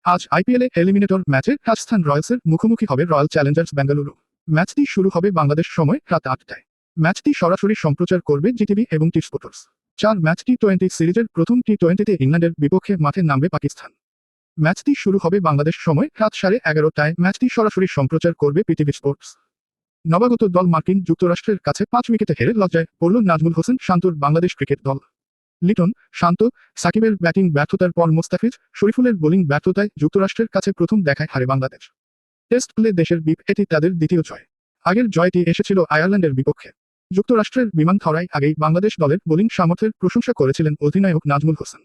আজ আইপিএলে এলিমিনেটর ম্যাচে রাজস্থান রয়্যালসের মুখোমুখি হবে রয়্যাল চ্যালেঞ্জার্স বেঙ্গালুরু। ম্যাচটি শুরু হবে বাংলাদেশ সময় রাত 8টায়। ম্যাচটি সরাসরি সম্প্রচার করবে জিটিভি এবং টি স্পোর্টস। ম্যাচ টি-20 সিরিজের প্রথম টি-20তে ইংল্যান্ডের বিপক্ষে মাঠে নামবে পাকিস্তান। ম্যাচটি শুরু হবে বাংলাদেশ সময় রাত 11:30টায়। ম্যাচটি সরাসরি সম্প্রচার করবে পিটিভি স্পোর্টস। নবাগত দল মার্কিন যুক্তরাষ্ট্রের কাছে 5 উইকেটে হেরে লজ্জায় পড়ল নাজমুল হোসেন শান্তর বাংলাদেশ ক্রিকেট দল। লিটন, শান্ত, সাকিবের ব্যাটিং ব্যর্থতার পর মোস্তাফিজ, শরীফুলের বোলিং ব্যর্থতায় যুক্তরাষ্ট্রের কাছে প্রথম দেখায় হারে বাংলাদেশ। টেস্ট প্লে দেশের এটি তাদের দ্বিতীয় জয়। আগের জয়টি এসেছিল আয়ারল্যান্ডের বিপক্ষে। যুক্তরাষ্ট্রের বিমান ধরায় আগেই বাংলাদেশ দলের বোলিং সামর্থ্যের প্রশংসা করেছিলেন অধিনায়ক নাজমুল হোসেন।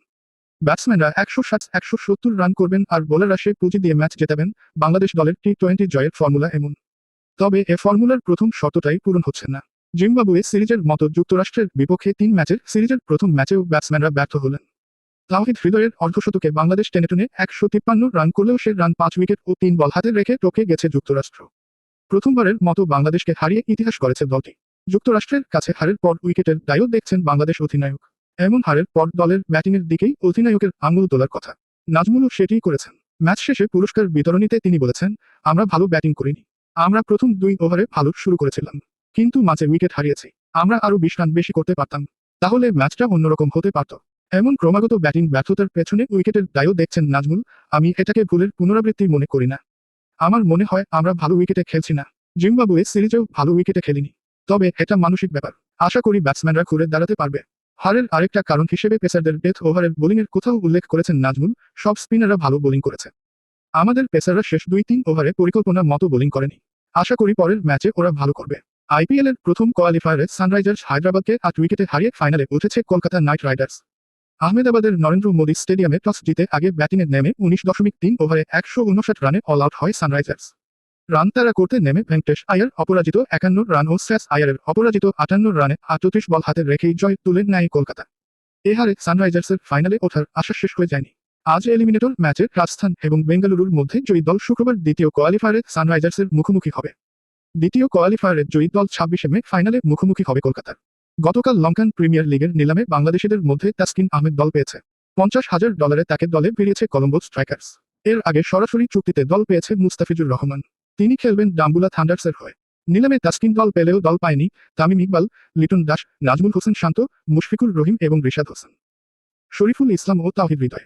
ব্যাটসম্যানরা 160-170 রান করবেন আর বোলাররা সে পুঁজি দিয়ে ম্যাচ জেতাবেন। বাংলাদেশ দলের টি-20 জয়ের ফর্মুলা এমন। তবে এ ফর্মুলার প্রথম শর্তটাই পূরণ হচ্ছে না। জিম্বাবুয়ে সিরিজের মতো যুক্তরাষ্ট্রের বিপক্ষে 3 ম্যাচের সিরিজের প্রথম ম্যাচেও ব্যাটসম্যানরা ব্যর্থ হলেন। তাওহিদ হৃদয়ের অর্ধশতকে বাংলাদেশ টেনে 153 রান করলেও সে রান 5 উইকেট ও 3 বল হাতে রেখে টপকে গেছে যুক্তরাষ্ট্র। প্রথমবারের মতো বাংলাদেশকে হারিয়ে ইতিহাস করেছে দলটি। যুক্তরাষ্ট্রের কাছে হারের পর উইকেটের দায়ও দেখছেন বাংলাদেশ অধিনায়ক। এমন হারের পর দলের ব্যাটিংয়ের দিকেই অধিনায়কের আঙুল তোলার কথা। নাজমুলও সেটিই করেছেন। ম্যাচ শেষে পুরস্কার বিতরণীতে তিনি বলেছেন, আমরা ভালো ব্যাটিং করিনি। আমরা প্রথম 2 ওভারে ভালো শুরু করেছিলাম, কিন্তু মাঝে উইকেট হারিয়েছি। আমরা আরও 20 রান বেশি করতে পারতাম, তাহলে ম্যাচটা অন্যরকম হতে পারত। এমন ক্রমাগত ব্যাটিং ব্যর্থতার পেছনে উইকেটের দায়ও দেখছেন নাজমুল। আমি এটাকে ভুলের পুনরাবৃত্তি মনে করি না। আমার মনে হয় আমরা ভালো উইকেটে খেলছি না। জিম্বাবুয়ে সিরিজেও ভালো উইকেটে খেলিনি। তবে এটা মানসিক ব্যাপার। আশা করি ব্যাটসম্যানরা ঘুরে দাঁড়াতে পারবে। হারের আরেকটা কারণ হিসেবে পেসারদের ডেথ ওভারের বোলিংয়ের কোথাও উল্লেখ করেছেন নাজমুল। সব স্পিনাররা ভালো বোলিং করেছে। আমাদের পেসাররা শেষ 2-3 ওভারে পরিকল্পনা মতো বোলিং করেনি। আশা করি পরের ম্যাচে ওরা ভালো করবে। আইপিএলের প্রথম কোয়ালিফায়ারে সানরাইজার্স হায়দ্রাবাদকে 8 উইকেটে হারিয়ে ফাইনালে উঠেছে কলকাতা নাইট রাইডার্স। আহমেদাবাদের নরেন্দ্র মোদী স্টেডিয়ামে টস জিতে আগে ব্যাটিংয়ে নেমে 19.3 ওভারে 159 রানে অল আউট হয় সানরাইজার্স। রান তাড়া করতে নেমে ভেঙ্কটেশ আয়ার অপরাজিত 51 রান ও শ্রেয়াস আয়ারের অপরাজিত 58 রানে 38 বল হাতে রেখেই জয় তুলে নেয় কলকাতা। এ হারে সানরাইজার্সের ফাইনালে ওঠার আশা শেষ হয়ে যায়নি। আজ এলিমিনেটর ম্যাচে রাজস্থান এবং বেঙ্গালুরুর মধ্যে জয়ী দল শুক্রবার দ্বিতীয় কোয়ালিফায়ারে সানরাইজার্সের মুখোমুখি হবে। দ্বিতীয় কোয়ালিফায়ারের জয়ী দল 26 মে ফাইনালে মুখোমুখি হবে কলকাতার। গতকাল লঙ্কান প্রিমিয়ার লিগের নিলামে বাংলাদেশিদের মধ্যে তাসকিন আহমেদ দল পেয়েছে। $50,000 তাকে দলে ফিরিয়েছে কলম্বো স্ট্রাইকার্স। এর আগে সরাসরি চুক্তিতে দল পেয়েছে মুস্তাফিজুর রহমান। তিনি খেলবেন ডাম্বুলা থান্ডার্সের হয়ে। নিলামে তাসকিন দল পেলেও দল পায়নি তামিম ইকবাল, লিটন দাস, নাজমুল হোসেন শান্ত, মুশফিকুর রহিম এবং রিশাদ হোসেন, শরীফুল ইসলাম ও তাওহিদ হৃদয়।